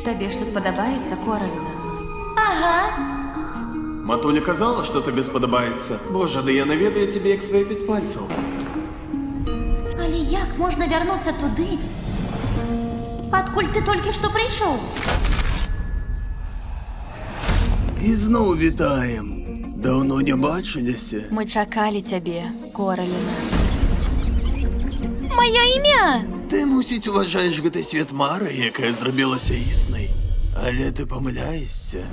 Табе ж тут падабаецца, Кораліна? Ага. Матуля казала, што табе спадабаецца. Божа, да я наведаю цябе як свае 5 пальцаў. Але як можна вярнуцца туды, адкуль ты толькі што прыйшоў? І зноў вітаем. Даўно не бачыліся. Мы чакалі цябе, Кораліна. Маё імя! Ты, мусіць, уважаеш гэты свет мары, якая зрабілася існай. Але ты памыляешся.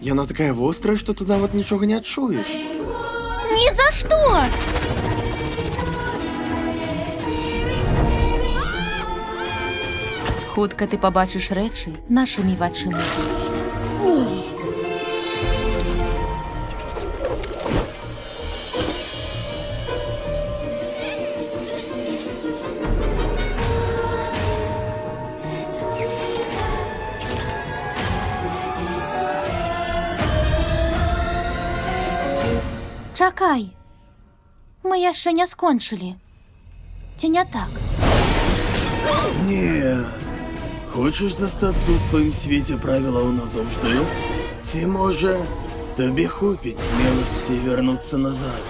Яна такая вострая, што ты нават нічога не адчуеш. Ні за што! Хутка ты пабачыш рэчы нашымі вачыма. Чакай, мы яшчэ не скончылі. Ці не так? Не. Хочаш застацца ў сваім свеце правілаў назаўжды? Ці, можа, табе хопіць смеласці вярнуцца назад?